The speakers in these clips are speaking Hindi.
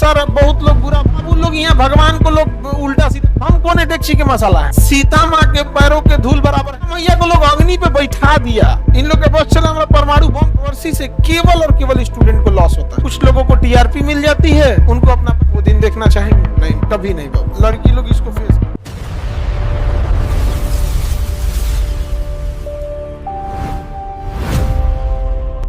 सर बहुत लोग बुरा, अब उन लोग यहाँ भगवान को लोग उल्टा सीधा, हम कौन डेक्ची के मसाला है? सीता माँ के पैरों के धूल बराबर है। मैया को लोग अग्नि पे बैठा दिया। इन लोग के बस चला परमाणु बम वर्षी से केवल और केवल स्टूडेंट को लॉस होता है। कुछ लोगों को टीआरपी मिल जाती है, उनको अपना वो दिन देखना चाहेंगे? नहीं, कभी नहीं बाबू। लड़की लोग इसको फेस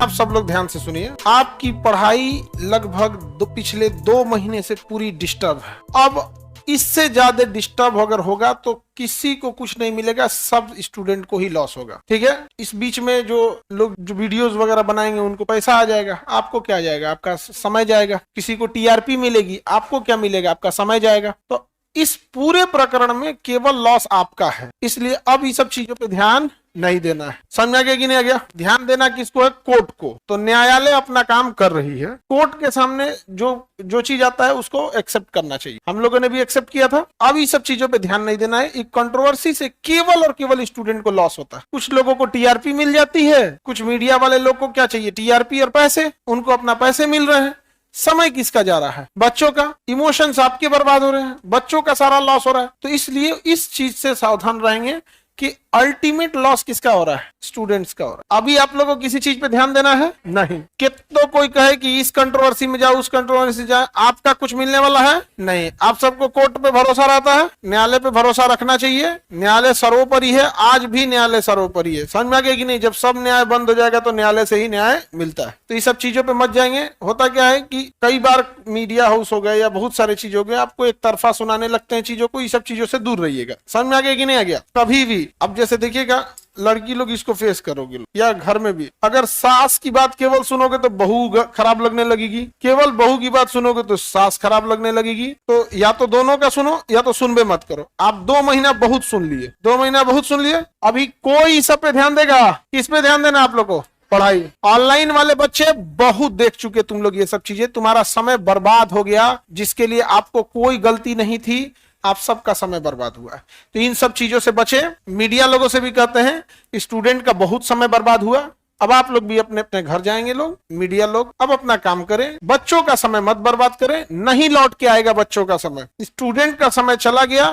आप सब लोग ध्यान से सुनिए। आपकी पढ़ाई लगभग पिछले 2 महीने से पूरी डिस्टर्ब है। अब इससे ज्यादा डिस्टर्ब अगर होगा तो किसी को कुछ नहीं मिलेगा, सब स्टूडेंट को ही लॉस होगा। ठीक है, इस बीच में जो लोग जो वीडियोस वगैरह बनाएंगे उनको पैसा आ जाएगा, आपको क्या जाएगा? आपका समय जाएगा। किसी को टीआरपी मिलेगी, आपको क्या मिलेगा? आपका समय जाएगा। तो इस पूरे प्रकरण में केवल लॉस आपका है। इसलिए अब ये सब चीजों पे ध्यान नहीं देना है। समझ आ गया कि नहीं आ गया? ध्यान देना किसको है? कोर्ट को। तो न्यायालय अपना काम कर रही है, कोर्ट के सामने जो चीज आता है उसको एक्सेप्ट करना चाहिए। हम लोगों ने भी एक्सेप्ट किया था। अब ये सब चीजों पे ध्यान नहीं देना है। एक कंट्रोवर्सी से केवल और केवल स्टूडेंट को लॉस होता है। कुछ लोगों को टीआरपी मिल जाती है, कुछ मीडिया वाले लोग को क्या चाहिए? टीआरपी और पैसे। उनको अपना पैसे मिल रहे हैं। समय किसका जा रहा है? बच्चों का। इमोशंस आपके बर्बाद हो रहे हैं, बच्चों का सारा लॉस हो रहा है। तो इसलिए इस चीज से सावधान रहेंगे कि अल्टीमेट लॉस किसका हो रहा है? स्टूडेंट्स का हो रहा है। अभी आप लोगों को किसी चीज पे ध्यान देना है नहीं। कितना कोई कहे कि इस कंट्रोवर्सी में जाओ, उस कंट्रोवर्सी जाए, आपका कुछ मिलने वाला है नहीं। आप सबको कोर्ट पे भरोसा रहता है, न्यायालय पे भरोसा रखना चाहिए। न्यायालय सर्वोपरि है, आज भी न्यायालय सर्वोपरि है। समझ में आ गया कि नहीं? जब सब न्याय बंद हो जाएगा तो न्यायालय से ही न्याय मिलता है। तो ये सब चीजों पे मत जाएंगे। होता क्या है कि कई बार मीडिया हाउस हो गए या बहुत सारे चीज हो गए, आपको एक तरफा सुनाने लगते हैं चीजों को। ये सब चीजों से दूर रहिएगा। समझ में आ गया कि नहीं आ गया? कभी भी अब जैसे देखिएगा, लड़की लोग इसको फेस करोगे या घर में भी, अगर सास की बात केवल सुनोगे तो बहू खराब लगने लगेगी, केवल बहू की बात सुनोगे तो सास खराब लगने लगेगी। तो या तो दोनों का सुनो या तो सुनबे मत करो। आप 2 महीना बहुत सुन लिए, 2 महीना बहुत सुन लिए। अभी कोई इस सब पे ध्यान देगा? किस पे ध्यान देना आप लोग को? पढ़ाई। ऑनलाइन वाले बच्चे बहुत देख चुके तुम लोग ये सब चीजें। तुम्हारा समय बर्बाद हो गया, जिसके लिए आपको कोई गलती नहीं थी। आप सबका समय बर्बाद हुआ है। तो इन सब चीजों से बचे। मीडिया लोगों से भी कहते हैं स्टूडेंट का बहुत समय बर्बाद हुआ। अब आप लोग भी अपने अपने घर जाएंगे। लोग मीडिया लोग अब अपना काम करें, बच्चों का समय मत बर्बाद करें। नहीं लौट के आएगा बच्चों का समय। स्टूडेंट का समय चला गया,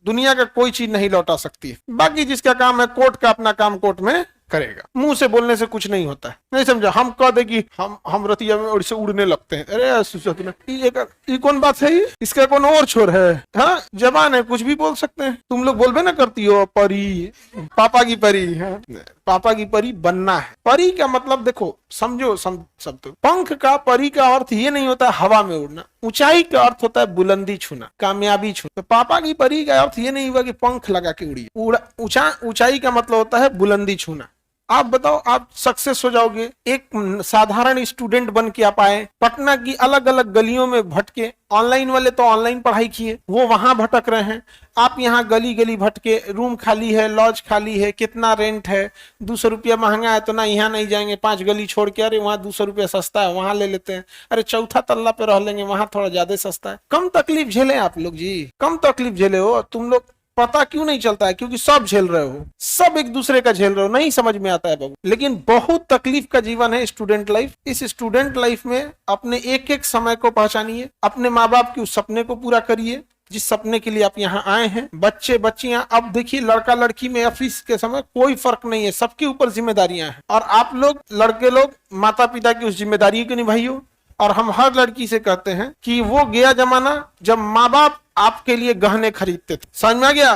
दुनिया का कोई चीज नहीं लौटा सकती है। बाकी जिसका काम है कोर्ट का, अपना काम कोर्ट में करेगा। मुंह से बोलने से कुछ नहीं होता है। नहीं समझा? हम कह दे कि हम रतिया में और से उड़ने लगते हैं। अरे ये कौन बात है? इसका कौन और छोर है? हाँ, जबान है, कुछ भी बोल सकते हैं। तुम लोग बोलबे ना करती हो परी, पापा की परी। हाँ? पापा की परी बनना है। परी का मतलब देखो, समझो सब तो पंख का, परी का अर्थ ये नहीं होता हवा में उड़ना। ऊंचाई का अर्थ होता है बुलंदी छूना, कामयाबी छूना। तो पापा की परी का अर्थ ये नहीं हुआ कि पंख लगा के उड़ी। ऊंचाई का मतलब होता है बुलंदी छूना। आप बताओ, आप सक्सेस हो जाओगे। एक साधारण स्टूडेंट बन के आप आए, पटना की अलग अलग गलियों में भटके। ऑनलाइन वाले तो ऑनलाइन पढ़ाई किए, वो वहां भटक रहे हैं। आप यहाँ गली गली भटके, रूम खाली है, लॉज खाली है, कितना रेंट है, 200 रुपया महंगा है तो ना यहाँ नहीं जाएंगे, 5 गली छोड़ के, अरे वहाँ 200 रुपया सस्ता है वहां ले लेते हैं, अरे चौथा तल्ला पे रह लेंगे, वहां थोड़ा ज्यादा सस्ता है। कम तकलीफ झेले आप लोग जी, कम तकलीफ झेले हो तुम लोग। पता क्यों नहीं चलता है? क्योंकि सब झेल रहे हो, सब एक दूसरे का झेल रहे हो, नहीं समझ में आता है बाबू। लेकिन बहुत तकलीफ का जीवन है स्टूडेंट लाइफ। इस स्टूडेंट लाइफ में अपने एक एक समय को पहचानिए, अपने माँ बाप के उस सपने को पूरा करिए जिस सपने के लिए आप यहाँ आए हैं। बच्चे बच्चियां, अब देखिए लड़का लड़की में ऑफिस के समय कोई फर्क नहीं है, सबके ऊपर जिम्मेदारियां हैं। और आप लोग लड़के लोग माता पिता की उस जिम्मेदारी को निभाइए। और हम हर लड़की से कहते हैं कि वो गया जमाना जब माँ बाप आपके लिए गहने खरीदते थे। समझ में आ गया?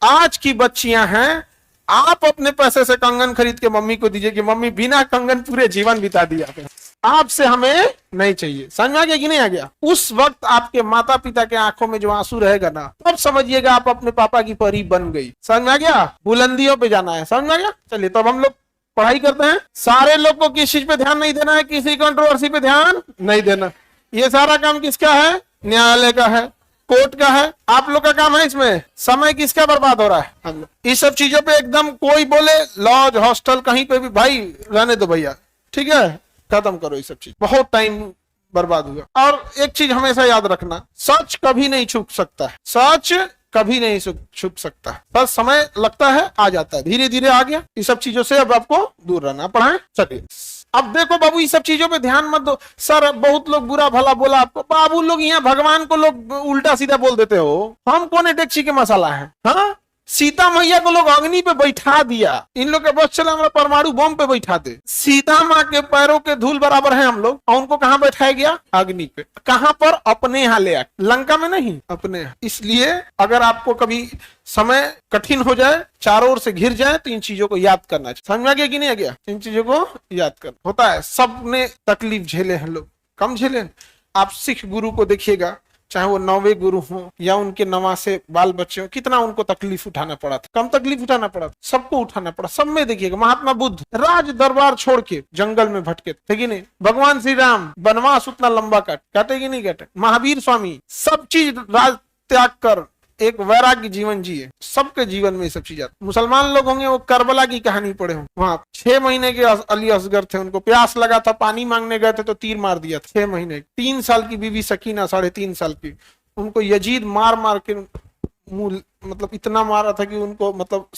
आज की बच्चियां हैं, आप अपने पैसे से कंगन खरीद के मम्मी को दीजिए कि मम्मी बिना कंगन पूरे जीवन बिता दिया, आपसे हमें नहीं चाहिए। समझ में आ गया कि नहीं आ गया? उस वक्त आपके माता पिता के आंखों में जो आंसू रहेगा ना, तब समझिएगा आप अपने पापा की परी बन गई। समझ में आ गया? बुलंदियों पे जाना है। समझ में आ गया? चलिए तो अब हम लोग पढ़ाई करते हैं। सारे लोग को किस चीज पे ध्यान नहीं देना है? किसी कंट्रोवर्सी पे ध्यान नहीं देना। ये सारा काम किसका है? न्यायालय का है, कोर्ट का है। आप लोग का काम है इसमें। समय किसका बर्बाद हो रहा है? हम लोग। इस सब चीजों पे एकदम कोई बोले लॉज हॉस्टल कहीं पे भी, भाई रहने दो भैया, ठीक है, खत्म करो ये सब चीज। बहुत टाइम बर्बाद हुआ। और एक चीज हमेशा याद रखना, सच कभी नहीं छुप सकता है, सच कभी नहीं छुप सकता है। बस समय लगता है, आ जाता है, धीरे धीरे आ गया। इस सब चीजों से अब आपको दूर रहना। पढ़ाएं। चलिए अब देखो बाबू, ये सब चीजों पे ध्यान मत दो। सर बहुत लोग बुरा भला बोला आपको, बाबू लोग यहाँ भगवान को लोग उल्टा सीधा बोल देते हो। हम कौन डेक्ची के मसाला है? हाँ, सीता मैया को लोग अग्नि पे बैठा दिया, इन लोग के बस चला हमारा परमाणु बम पे बैठा दे। सीता माँ के पैरों के धूल बराबर हैं हम लोग, और उनको कहाँ बैठाया गया? अग्नि पे। कहाँ पर? अपने यहाँ ले आके, लंका में नहीं, अपने यहाँ। इसलिए अगर आपको कभी समय कठिन हो जाए, चारों ओर से घिर जाए, तो इन चीजों को याद करना चाहिए। समझ में आ गया कि नहीं आ गया? इन चीजों को याद करना होता है। सबने तकलीफ झेले हैं लोग, कम झेले। आप सिख गुरु को देखिएगा, चाहे वो 9वें गुरु हो या उनके नवासे बाल बच्चे हो, कितना उनको तकलीफ उठाना पड़ा था। कम तकलीफ उठाना पड़ा था? सबको उठाना पड़ा। सब में देखिएगा, महात्मा बुद्ध राज दरबार छोड़ के जंगल में भटके थे कि नहीं? भगवान श्री राम वनवास उतना लंबा काटे कि नहीं काटे? महावीर स्वामी सब चीज राज त्याग कर एक वैराग्य जीवन जिए। सबके जीवन में ये सब चीज आती। मुसलमान लोग होंगे वो करबला की कहानी पढ़े हों, वहां 6 महीने के अली असगर थे, उनको प्यास लगा था, पानी मांगने गए थे तो तीर मार दिया था। 6 महीने। 3 साल की बीवी सकीना, 3.5 साल की, उनको यजीद मार मार के मुंह, मतलब इतना मारा था कि उनको मतलब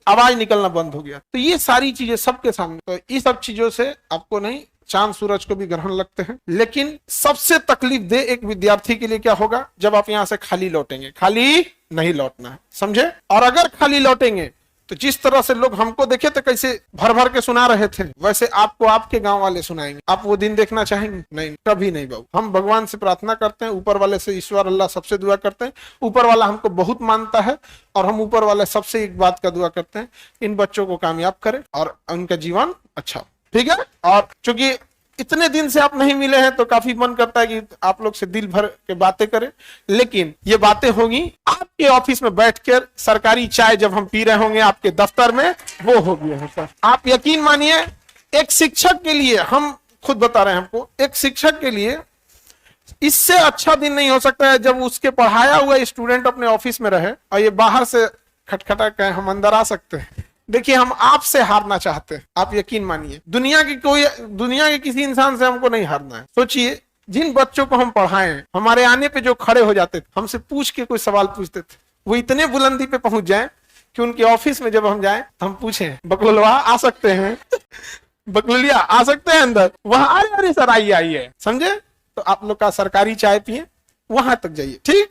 आवाज निकलना बंद हो गया। तो ये सारी चीजें सबके सामने, तो ये सब चीजों से आपको नहीं, चांद सूरज को भी ग्रहण लगते हैं। लेकिन सबसे तकलीफ दे एक विद्यार्थी के लिए क्या होगा? जब आप यहां से खाली लौटेंगे। खाली नहीं लौटना है, समझे? और अगर खाली लौटेंगे तो जिस तरह से लोग हमको देखे थे कैसे भर भर के सुना रहे थे, वैसे आपको आपके गांव वाले सुनाएंगे। आप वो दिन देखना चाहेंगे? नहीं, कभी नहीं बाबू। हम भगवान से प्रार्थना करते हैं, ऊपर वाले से, ईश्वर अल्लाह सबसे दुआ करते हैं। ऊपर वाला हमको बहुत मानता है और हम ऊपर वाले सबसे एक बात का दुआ करते हैं, इन बच्चों को कामयाब करें और उनका जीवन अच्छा। ठीक है? और चूंकि इतने दिन से आप नहीं मिले हैं तो काफी मन करता है कि आप लोग से दिल भर के बातें करें। लेकिन ये बातें होंगी आपके ऑफिस में बैठकर, सरकारी चाय जब हम पी रहे होंगे आपके दफ्तर में, वो होगी। सर आप यकीन मानिए, एक शिक्षक के लिए, हम खुद बता रहे हैं हमको, एक शिक्षक के लिए इससे अच्छा दिन नहीं हो सकता है जब उसके पढ़ाया हुआ स्टूडेंट अपने ऑफिस में रहे और ये बाहर से खटखटा कहे हम अंदर आ सकते हैं। देखिए, हम आपसे हारना चाहते हैं, आप यकीन मानिए। दुनिया के किसी इंसान से हमको नहीं हारना है। सोचिए, जिन बच्चों को हम पढ़ाएं, हमारे आने पे जो खड़े हो जाते थे, हमसे पूछ के कोई सवाल पूछते थे, वो इतने बुलंदी पे पहुंच जाए कि उनके ऑफिस में जब हम जाएं, हम पूछें बकलोलवा आ सकते हैं? बकलोलिया आ सकते हैं अंदर? वहां अरे सर आइए आइए, समझे? तो आप लोग का सरकारी चाय पिए, वहां तक जाइए। ठीक।